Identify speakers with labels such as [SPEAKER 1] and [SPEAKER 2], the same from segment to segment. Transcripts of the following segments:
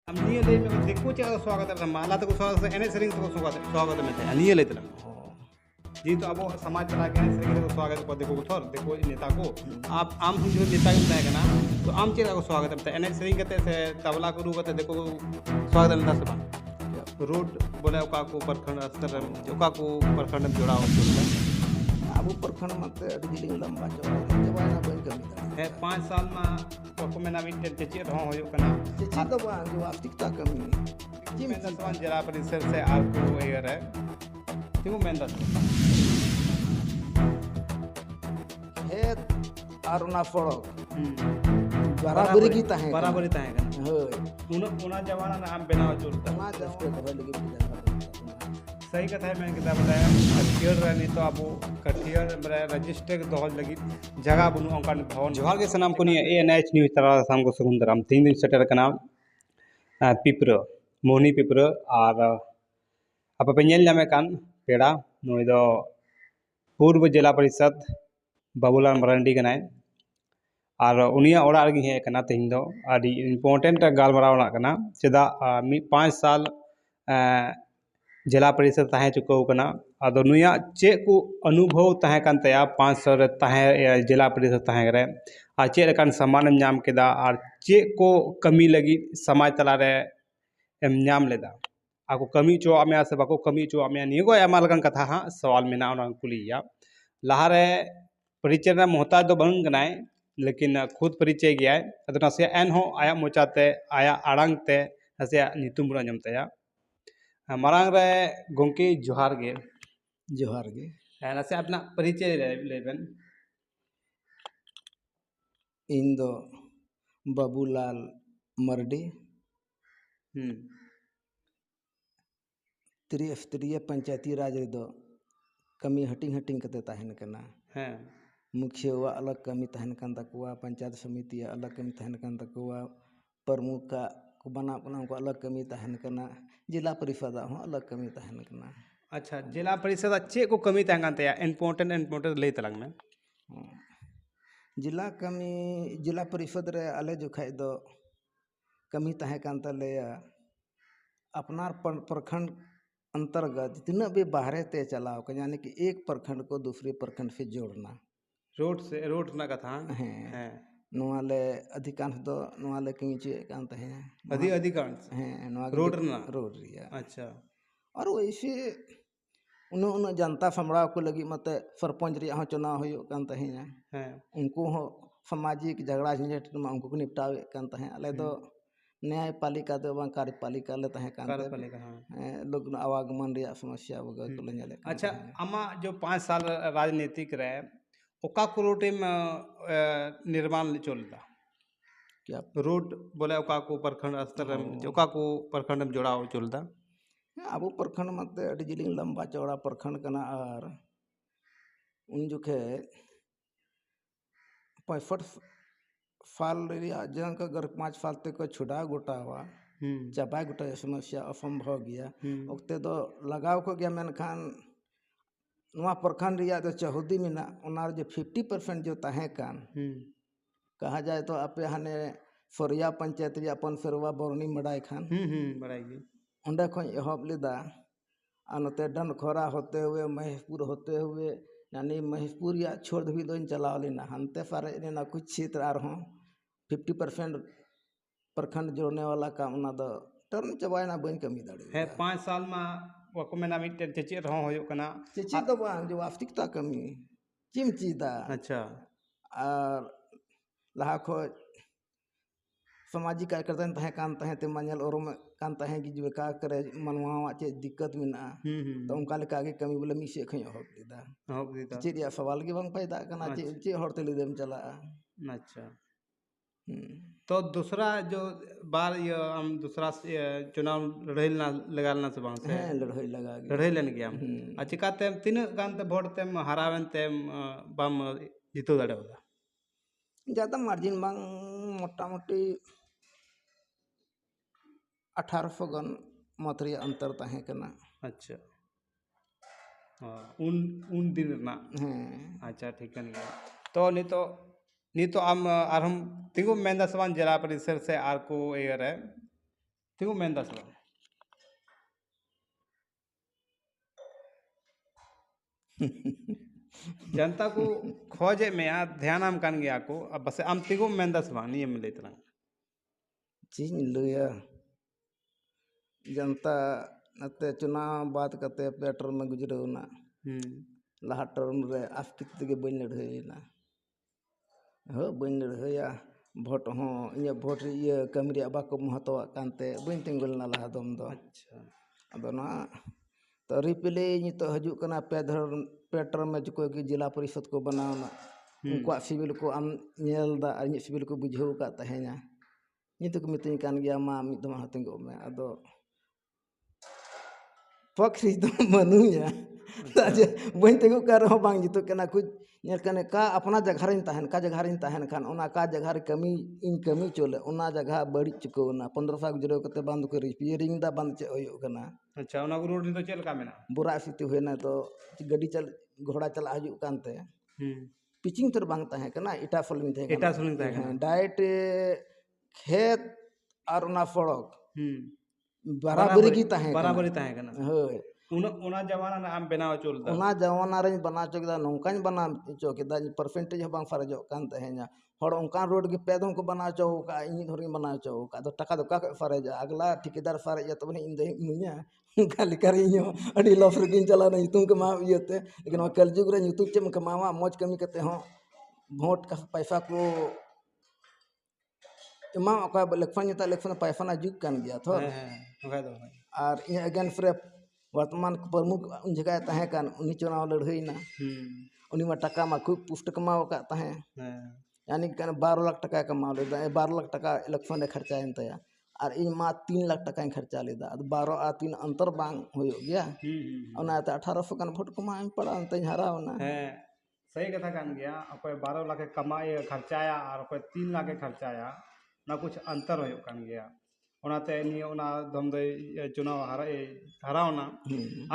[SPEAKER 1] हम निये ले में देखो चेक स्वागत है माला तक स्वागत एने सेरिंग तक स्वागत में थे निये ले तला जी तो अब समाज चला के एने सेरिंग तक स्वागत को देखो थोर देखो नेता को आप आम हम जो नेता के बताया ना तो आम चेक को स्वागत है एने सेरिंग कते से तबला को रूप देखो स्वागत में था रोड बोले ओका को प्रखंड स्तर ओका को प्रखंड में जोड़ा हो
[SPEAKER 2] अब प्रखंड मत जिलिंग लंबा चौड़ा ना बन कमी
[SPEAKER 1] है 5 साल में को में ना मिनट चेचे हो होयो कना
[SPEAKER 2] चेचे तो बा जो वास्तविकता कमी
[SPEAKER 1] जी मैं दसवां जिला परिषद से आपको एयर है तिमु मैं दस
[SPEAKER 2] है अरुणा फड़क बराबरी ताहे
[SPEAKER 1] कन होय उना जमाना ना हम बनाव चलता
[SPEAKER 2] ना जमाना कर लगी
[SPEAKER 1] सही कथा है मैंने किताब बताया कठियर रहनी तो अब कठियर रजिस्टर दोहल लगी जगह बुनु अंकन भवन जोहार के सनाम को नहीं एएनएच न्यूज तरह शाम को सुगंधराम 3 दिन सेटर का नाम पिपर मोहनी पिपर और अब पेंजल जामे कान पेड़ा नोई दो पूर्व जिला परिषद बाबूलाल मरांडी कनाय और उनिया ओड़ा रगी है कना तेहिं दो आदि इम्पोर्टेंट गालमरावना कना चेदा 5 साल जिला परिषद तहे चुको कना अदो नुया चे को अनुभव तहे कान तया 500 रे तहे जिला परिषद तहे रे आ चे लेकान सम्मान नाम केदा और चे को कमी लगी समाज तला रे एम नाम लेदा आको कमी चो आमे से बाको कमी चो आमे निगो एमा लगन कथा हा सवाल मेना उना कुलिया लहारे परिचय ना मोहताज दो बंग गनाय लेकिन खुद परिचय गया है अदो नसे एन हो आया मोचाते आया आड़ांग ते नसे नितुम बुरा जमतया मारांग रे गोंकी जोहार गे नसे अपना परिचय लेबन
[SPEAKER 2] इन दो बाबूलाल मरडी त्रिस्तरीय पंचायती राज दो कमी हटिंग हटिंग कते तहन कना
[SPEAKER 1] हैं
[SPEAKER 2] मुख्य वा अलग कमी तहन कान तकवा पंचायत समिति अलग कमी तहन कान तकवा प्रमुख का को बना को अलग कमी तहन कना जिला परिषद हो अलग कमी तहन कना
[SPEAKER 1] अच्छा जिला परिषद अच्छे को कमी तहन तया इम्पोर्टेंट ले तलंग में
[SPEAKER 2] जिला परिषद रे आले जोखाय दो कमी तहन कान तलेया अपनार प्रखंड अंतर्गत तीना भी बाहरे ते चलाओ के यानी कि एक प्रखंड को दूसरे प्रखंड से जोड़ना
[SPEAKER 1] रोड ना कथा
[SPEAKER 2] है नोआले अधिकांश दो नोआले किंचे कांत है
[SPEAKER 1] अधिकांश
[SPEAKER 2] है
[SPEAKER 1] रोड
[SPEAKER 2] रिया
[SPEAKER 1] अच्छा
[SPEAKER 2] और वैसे उन जनता समड़ा को लगी मत सरपंच रिया चुनाव हो कांत है उनको हो सामाजिक झगड़ा झंझट में उनको निपटावे कांत है अले दो न्यायपालिका दो बा कार्यपालिका ले तहे कांत लोग आवागमन रिया समस्या वगैरह को ले
[SPEAKER 1] अच्छा अमा जो 5 साल राजनीतिक रहे ओका कुरोटे में निर्माण चलता
[SPEAKER 2] क्या
[SPEAKER 1] रोड बोले ओका को प्रखंड स्तर ओका को प्रखंड में जोड़ा चलता
[SPEAKER 2] अब प्रखंड मत जिलिंग लंबा चौड़ा प्रखंड कना और उन जुखे 65 साल जंग अगर 5 साल तक छुड़ा गोटा हुआ चापा गोटा समस्या असंभव गया उक्ते तो लगाव को गया मैंने खान नवा प्रखंड रिया तो चौहदी में ना उनार जो 50% जो तहे कान कहा जाए तो आपे हाने सोरिया पंचायत रिया अपन सरवा बरनी मड़ाई खान
[SPEAKER 1] बड़ाई
[SPEAKER 2] उंडे खो एहब लेदा अनते डनखोरा होते हुए महेशपुर होते हुए यानी महेशपुर या छोड़ भी दो चलाव लेना हंते सारे ना कुछ क्षेत्र आ रहा 50% प्रखंड जोड़ने वाला काम ना दो टर्न चबाए ना बन कमी दाड़े
[SPEAKER 1] है 5 साल में वको में ना मिटे चेचे रहो होयो कना
[SPEAKER 2] चेचे तो बा जो वास्तविकता कमी चिमचीदा
[SPEAKER 1] अच्छा
[SPEAKER 2] और लहा खो सामाजिक कार्यकर्ता तहे कान तहे ते मानल और में कान तहे कि जो का करे मनवा चे दिक्कत में ना तो उनका लेके आगे कमी बोले मी से खई हो देदा चे सवाल के बंग पैदा कना चे हरते ले देम चला
[SPEAKER 1] अच्छा तो दूसरा जो बार ये हम दूसरा चुनाव लड़ाई ना लगालना से बांस
[SPEAKER 2] है
[SPEAKER 1] लड़ाई लेन गया अच्छा का तेम तीन गान ते वोट तेम हरावन तेम बम जीतो दड़े होला
[SPEAKER 2] ज़्यादा मार्जिन बांग मोटा मोटी 1800 गन मतरी अंतर तहे कना
[SPEAKER 1] अच्छा उन दिन ना अच्छा ठीक है तो नहीं तो हम आर हम तिगो मेंदा सवान जिला परिषद से आर को एयर है तिगु मेंदा से बांग जनता को खोजे में आ ध्यान आम कान गया को अब बस आम तिगु मेंदा से बांग नियम ले तलांग
[SPEAKER 2] चीज लुया जनता नते चुनाव बात करते पेट्रोल में गुजरना लहा टर्म रे आफकित के बन लड़हैना हो बन लड़हैया भोट हो इन भोट ये कमरिया बाको महत्व कानते बन तिंगुलना लहा दम दो
[SPEAKER 1] अच्छा
[SPEAKER 2] अदो ना तो रिपले नित हजू कना पेट्रोल में जो कि जिला परिषद को बनावना उनको सिविल को आम नेलदा सिविल को बुझाव का तहेना नित को मितनी कान गया मा मित मा हतिंगो में अदो पक्षी तो मनुया ताजे बन तेगु कर हो बांग जितो कना कुछ नेल कने का अपना जगह रिन तहन का जगह रिन तहन खान ओना का जगह रे कमी इन कमी चले ओना जगह बड़ी चुकोना 1500 गुजरो कते बंद को रिपेयरिंग दा बंद चे होयो कना
[SPEAKER 1] अच्छा ओना रोड नि तो चल का मेना
[SPEAKER 2] बुरा स्थिति होना तो गाड़ी चल घोड़ा चला हजू कानते पिचिंग तर बांग तहे कना इटा फलिंग थे
[SPEAKER 1] इटा सुलिंग तहे कना
[SPEAKER 2] डायरेक्ट खेत और ओना सड़क बराबरी की तहे
[SPEAKER 1] बराबरी तहे कना
[SPEAKER 2] होय
[SPEAKER 1] उना जमाना ना आम बनाव चोलदा
[SPEAKER 2] उना जमाना रे बना चोकदा नौकान बना चोकदा परसेंटेज बांग फरजो कान तहेना हर उनका रोड के पैदों को बना चौका इन धोरी बना चौका तो टका तो का फरज अगला ठेकेदार फरज तो इन दे मुनिया खाली करियो अडी लफर किन चला नहीं तुम कमा येते लेकिन कलजुग रे यूट्यूब चम कमावा मौज कमी करते हो वोट का पैसा को इमा का इलेक्शन पैसा ना जुग कान गया थो और इन अगेन फ्रे वर्तमान प्रमुख उन जगह तहे कान उनी चुनाव लड़हईना उनी मा टका मा खूब पुष्ट कमाव का तहे यानी कि 12 लाख टका कमा लेदा 12 लाख टका इलेक्शन खर्चा इन तया और इन मा 3 लाख टका खर्चा लेदा 12 आ 3 अंतर बांग होयो गया ओना त 1800 कन वोट कमा पड़ा अंत हरावना
[SPEAKER 1] सही कथा कान गया अकोय 12 लाख कमाए खर्चाया और अकोय 3 लाख खर्चाया ना कुछ अंतर होयो कान गया ओनाते नि ओना दम दे चुनाव हरावना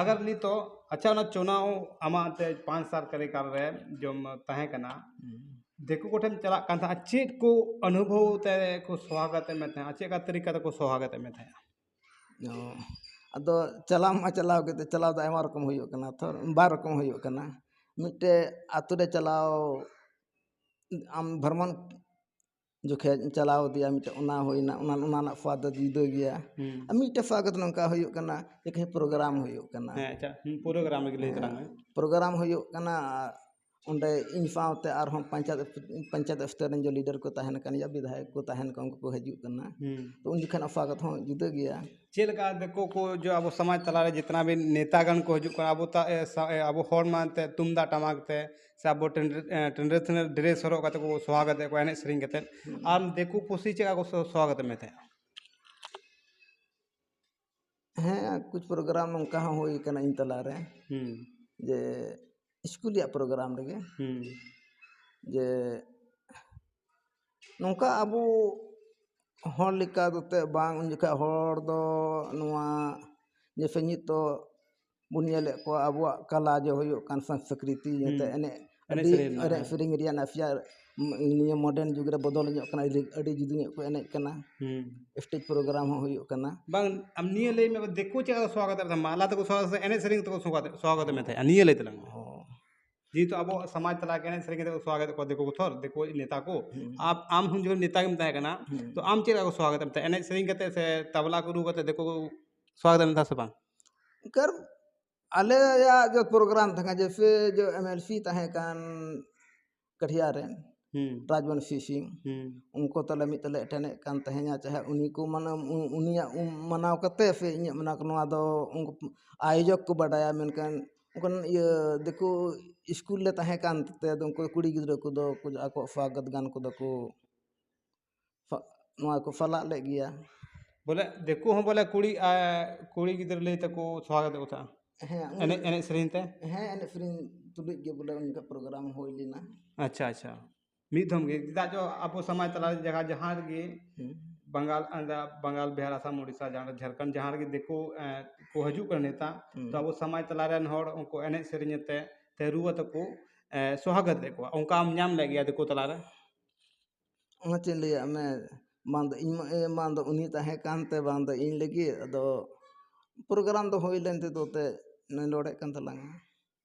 [SPEAKER 1] अगर नि तो अच्छा ना चुनाव आमाते 5 साल करे कर रे जो तहे कना देखो कोठन चला कान था चेत को अनुभव ते को स्वागत में थे अच्छे का तरीका को स्वागत में थे
[SPEAKER 2] अदो चला मा चलाव के चलाव द आयमा रकम होयो कना तो बार रकम होयो कना मिटे आतु रे चलाव आम भ्रमण जो खे चलाव दिया मिटे उना होइना उना ना स्वाद जुदा गया मिटे स्वागत नंका होयो कना एक प्रोग्राम होयो कना
[SPEAKER 1] अच्छा प्रोग्राम के लिए
[SPEAKER 2] प्रोग्राम होयो कना उनडे इन सावते और हम पंचायत स्तर जो लीडर को तहन कन या विधायक को तहन कन को हजू करना तो उन जखन स्वागत हो जुदा गया
[SPEAKER 1] चेलका देखो को जो अब समाज तला जितना भी नेतागण को हजू कर अब हर मानते तुमदा टमाक ते से अब ट्रेडिशनल ड्रेस हरो कते को स्वागत को एने सरिंग कते आम देखो पुसी चेका को स्वागत में थे
[SPEAKER 2] हैं कुछ प्रोग्राम उनका होई कना इन तला रे जे स्कूल या प्रोग्राम लगे जे नौका अब हर लिका दोते बांग उन जका हर दो नुआ जैसे नित तो बुनियाले को अब कला जो होयो कान संस्कृति जते एने सेरिंग रिया नाफिया निया मॉडर्न जुग रे बदल ᱧᱚᱜ कना अडी जुदी को एने कना स्टेज प्रोग्राम होयो कना
[SPEAKER 1] बांग हम निया ले में देखो चेका स्वागत था माला तो स्वागत एने सेरिंग तो स्वागत में थे निया ले तलंग जी तो अब समाज तला के सरिंग तो स्वागत को देखो थोर देखो नेता को आप आम हम जो नेता के तय कना तो आम चेका को स्वागत में एने सरिंग कते से तबला को रू कते देखो स्वागत में था से बांग
[SPEAKER 2] कर आले या जो प्रोग्राम था जैसे जो एमएलसी तहे कान कठिया रे राजवंशी सिंह उनको तले मित तले एटेने कान तहे냐 चाहे उनी को मन उनिया मनाव कते से इन मना को दो उनको आयोजक को बडाया मेनकान उनकन ये देखो स्कूल ले तहे कान ते उनको कुड़ी गिद्र को दो कुछ आको स्वागत गान को दो को नवा को फला ले गया
[SPEAKER 1] बोले देखो हम बोले कुड़ी गिद्र ले तको स्वागत होता एने एने सरिंग ते
[SPEAKER 2] एने सरिंग तुलिक गे बोले उनका प्रोग्राम होई लेना
[SPEAKER 1] अच्छा अच्छा मिधम गे दा जो अब समाज तला जगह जहां गे बंगाल बिहार असम उड़ीसा जहां झारखंड जहां गे देखो को हजू कर नेता तो अब समाज तला रेन हर उनको एने सरिंगते ते रुवत को स्वागत देखो उनका हम नाम ले गया देखो तला रे
[SPEAKER 2] उन चले मैं ᱵᱟᱝ ᱫᱚ ᱤᱧ ᱵᱟᱝ ᱫᱚ ᱩᱱᱤ ᱛᱟᱦᱮᱸ ᱠᱟᱱᱛᱮ ᱵᱟᱝ ᱫᱚ ᱤᱧ ᱞᱟᱹᱜᱤᱫ ᱟᱫᱚ प्रोग्राम ᱫᱚ ᱦᱩᱭ ᱞᱮᱱ ᱛᱮᱫᱚ ᱛᱮ ᱱᱚᱰᱮᱜ ᱠᱟᱱ ᱛᱟᱞᱟᱝᱟ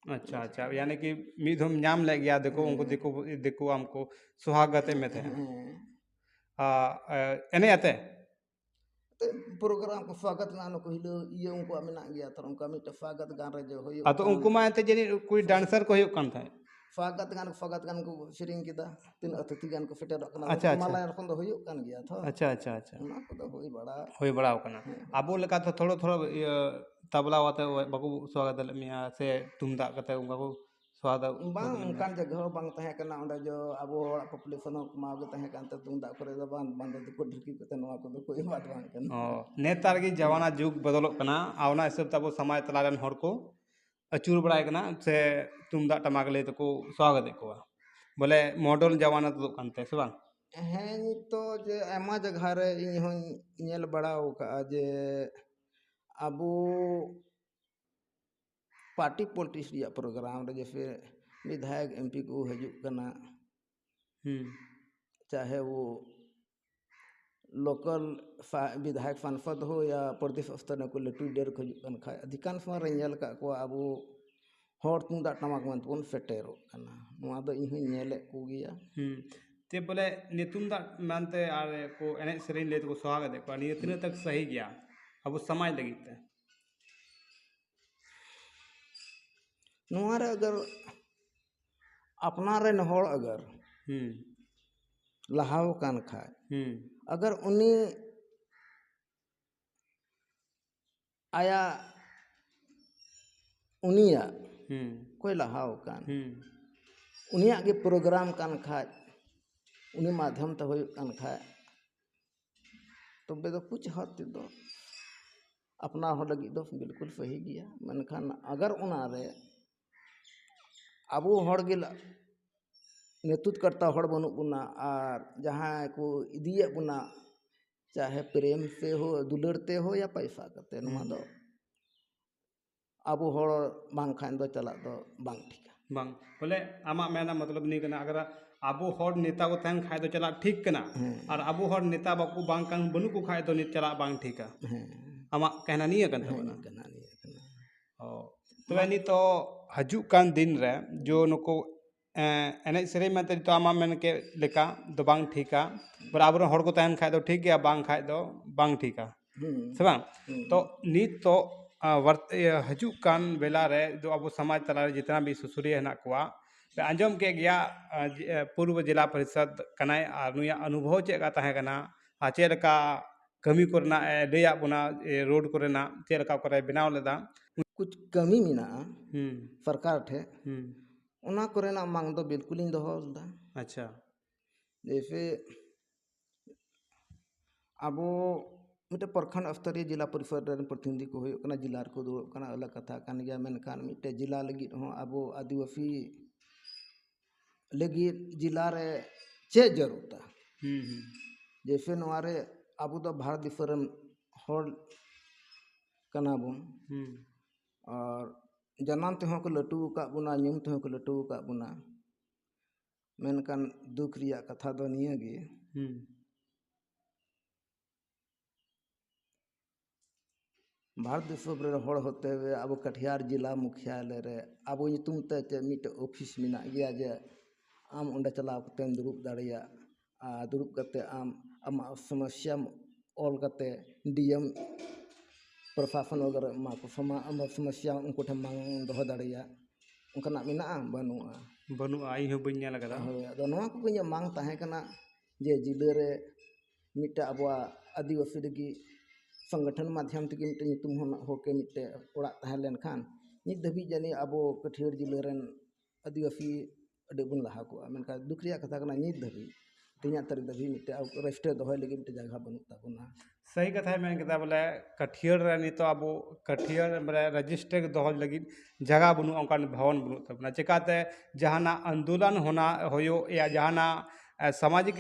[SPEAKER 1] अच्छा अच्छा यानी कि मिद हम नाम ले गया देखो उनको देखो देखो हमको सुहागते में थे एने आते
[SPEAKER 2] प्रोग्राम को स्वागत गान को हिलो ये उनको मेना गया तो उनका मिट स्वागत गान रे जो होयो
[SPEAKER 1] तो उनको मा एते जनी कोई डांसर को होयो कान था
[SPEAKER 2] स्वागत गान को सिरिंग किदा तीन अतिथि गान को फिटर कना
[SPEAKER 1] अच्छा अच्छा
[SPEAKER 2] माला रखन दो होयो कान गया था
[SPEAKER 1] अच्छा अच्छा अच्छा
[SPEAKER 2] ना को दो
[SPEAKER 1] होई बड़ा कना आबो लका तो थोड़ो थोड़ो तबला वाते बाकू स्वागत मिया से तुमदा कते उनका को स्वागत
[SPEAKER 2] बांग उनकान जगह बांग तहे कना ओंडे जो आबो पॉपुलेशन मा गे तहे कान ते तुमदा करे दो बांग बांग को ढिकी कते नवा को दो कोई बात बांग कना
[SPEAKER 1] नेतार की जवाना जुग बदलक कना आवना हिसाब तब समाज तलारन हर को अचूर बड़ाय कना से तुमदा टमाक ले तको स्वागत को बोले मॉडर्न जमाना तो कानते से बांग
[SPEAKER 2] ᱦᱮᱸ ᱱᱤᱛᱚᱜ ᱡᱮ ᱟᱭᱢᱟ ᱡᱟᱭᱜᱟ ᱨᱮ ᱤᱧ ᱦᱚᱧ ᱧᱮᱞ ᱵᱟᱲᱟ ᱟᱠᱟᱜᱼᱟ ᱡᱮ ᱟᱵᱚ पार्टी पॉलिटिक्स रिया प्रोग्राम रे जैसे विधायक एमपी को हजूक कना चाहे वो लोकल विधायक सांसद हो या प्रदेश स्तर को लटू डेर को हजूक कन खा अधिकांश रे ñel का को आबो हर तुमदा टमाक मन बन सेटेरो कना नोआ दो इन हूं ñele को गिया
[SPEAKER 1] ते बोले नितुमदा मानते आरे को एने सेरेन ले तो स्वागत है पानी इतने तक सही गया अब वो समाज लगी थे
[SPEAKER 2] नोआ रे अगर अपना रे नहर अगर लहाव कान खाए अगर उन्हीं आया उनिया कोई लहाव कान उनिया के प्रोग्राम कान खाए उन्हीं माध्यम तो होय कान खाए तो बेदो कुछ हद दो अपना हो लगी दो बिल्कुल सही गया मनखान अगर उना रे अबो हड़ गे नेतृत्व करता हड़ बनु बुना और जहाँ को इदिए बुना चाहे प्रेम से हो दुलड़ते हो या पैसा करते नुआ दो अबो हड़ बांग खान दो चला दो बांग ठीक
[SPEAKER 1] बांग बोले आमा मेना मतलब नहीं करना अगर अबो हड़ नेता को तहन खाए तो चला ठीक करना और अबो हड़ नेता बाकू बांग कान बनु को खाए तो नहीं चला बांग ठीक है आमा कहना नहीं है कहना ओ तो यानी तो हजू कान दिन रे जो नुको एने सेरे में तो आमा मेन के लेका दो बांग ठीका बराबर हड़ को तहन खाए तो ठीक गया बांग खाए तो बांग ठीका से बांग तो नीत तो वर्त हजू कान बेला रे जो अब समाज तला रे जितना भी सुसुरी है ना कुआ पे अंजम के गया पूर्व जिला परिषद कनाय और नुया अनुभव चेका तहे कना चेर का कमी करना लेया बुना रोड करना चेर का करे बनाव लेदा
[SPEAKER 2] कुछ कमी मिना सरकार ठे उना करेना मांग दो बिल्कुल इन दो
[SPEAKER 1] अच्छा
[SPEAKER 2] जैसे अब मिटे प्रखंड स्तरीय जिला परिषद प्रतिनिधि को होना जिला को दूर अलग कथा कान गया मेनखान मिटे जिला लगी हो अब आदिवासी लगी जिला रे चे जरूरता जैसे नवारे अब तो भारत दिसरन हर कना बुन और जनाम तेहों को लटू का बुना न्यूम तेहों को लटू का बुना मेनकान दुख रिया कथा दो निया गे भारत दिसोम रे हड़ होते हुए अब कटिहार जिला मुख्यालय रे अब तुम ते मिट ऑफिस मिना गया जे आम उंडे चलाव कते दुरुब दाड़िया दुरुब कते आम आम समस्या ऑल कते डीएम प्रशासन वगैरह मा को समस्या उनको ठे मांग दो दाड़िया उनका मिना बनुआ
[SPEAKER 1] बनुआ आई हो बन्या लगा
[SPEAKER 2] अदो नवा को बन्या मांग ताहे कना जे जिले रे मिटा अबवा आदिवासी लगी संगठन माध्यम तक मिटे तुम होके मिटे ओड़ा ताहे लेन खान नित धबी जानी अबो कठियर जिले रेन आदिवासी अडे बुन लहा को मेनका दुखरिया कथा कना नित धबी तिना तर धबी मिटे रजिस्टर दोहय लगी मिटे जगह बनु ताबुना
[SPEAKER 1] सही कथा है मैंने कहता बोले कठियर रे तो अब कठियर बोले रजिस्टर दोहय लगी जगह बनु अंकान भवन बनु तबना चिकाते जहाना आंदोलन होना होयो या जहाना सामाजिक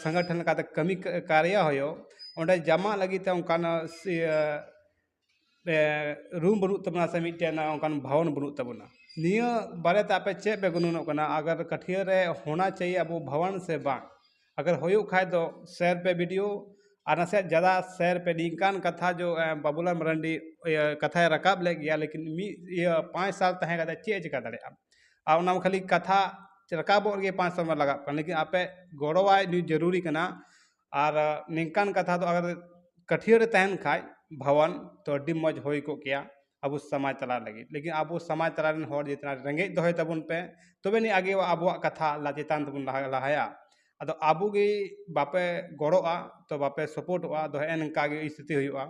[SPEAKER 1] संगठन का कमी कार्य होयो ओंडे जमा लगी ते उनकान रूम बनु तबना से मिटेन उनकान भवन बनु तबना निया बारे तापे चे बेगुनो कना अगर कठियर रे होना चाहिए अब भवन से बांग अगर होयुग खाए तो शेयर पे वीडियो और नसे ज़्यादा शेयर पे निकान कथा जो बाबूलाल मरांडी कथा रकाब ले गया लेकिन 5 साल तहें कते चे चिका दाड़ेया आ ओना खाली कथा रकाब 5 साल में लगा लेकिन आपे गड़वाय जरूरी कना और निकान कथा तो अगर कठियर तहन खाए भवन तो अड्डी मज होई को किया अब समाज चला लगी लेकिन अब समाज चला जितना रेंगे दोहे तबन पे तबे नहीं आगे अब कथा लाचितान तबन लहाया अदो आबू गे बापे गड़ोआ तो बापे सपोर्टोआ दो नंका स्थिति हुआ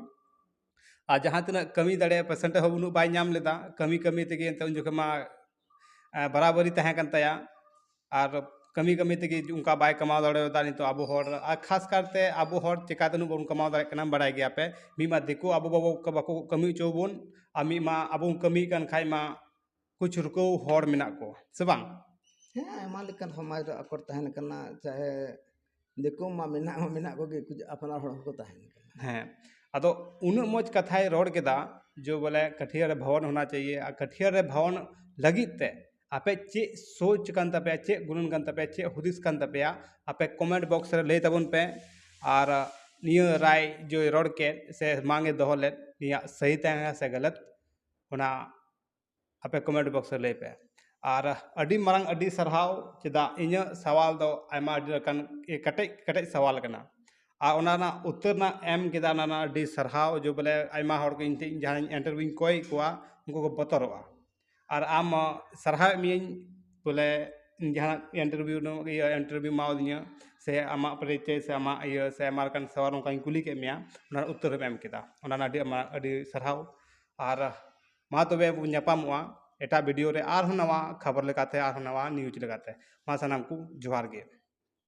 [SPEAKER 1] और जहाँ तना कमी दाड़े पेसेंट हो उन्नु बाय नाम लेदा कमी कमी तेगे उन जोखे मा बराबरी तहें कन ताया और कमी कमी तेगे उनका बाय कमाव दाड़ेदा नितो आबू हर खास करते आबू हर चिकातनु बन कमाव दाड़े कना बड़ाय गया पे मीमा दिको आबू बाबू बाको कमी चोबन आ मीमा आबू कमी कन खाय मा कुछ रुको हर मेना को से बांग
[SPEAKER 2] हाँ आयमा लेकिन समाज अकर तहन करना चाहे देखो मा मेना को कुछ अपना हड़ को तहन
[SPEAKER 1] हैं अदो उन मज कथाय रोड केदा जो बोले कठियर भवन होना चाहिए आ कठियर भवन लगित ते आपे चे सोच कन तपे चे गुणन कन तपे चे हुदिस कन तपे आपे कमेंट बॉक्स रे ले तबन पे और निय राय जो रोड के से मांगे दोहले निया सही तहं से गलत होना आपे कमेंट बॉक्स रे ले पे और अडी मारंग अडी सरहाव चेदा इन सवाल दो आयमा कटे कटे सवाल कना आ ओना उत्तर ना एम केदा ना अडी सरहाव जो बोले आयमा हर को इन जहां इंटरव्यू कोई कोआ उनको को बतरोआ और आम सरहाव मियन बोले जहां इंटरव्यू नो इंटरव्यू माव दिया से आमा परिचय से आमा से आमा कन सवाल उनका कुली के मिया ओना उत्तर एम केदा ओना अडी सरहाव और मा तबे ᱧᱟᱯᱟᱢᱚᱜᱼᱟ एटा वीडियो रे आर नवा खबर लगाते आर नवा न्यूज लगाते मा सनाम को जोहार गे।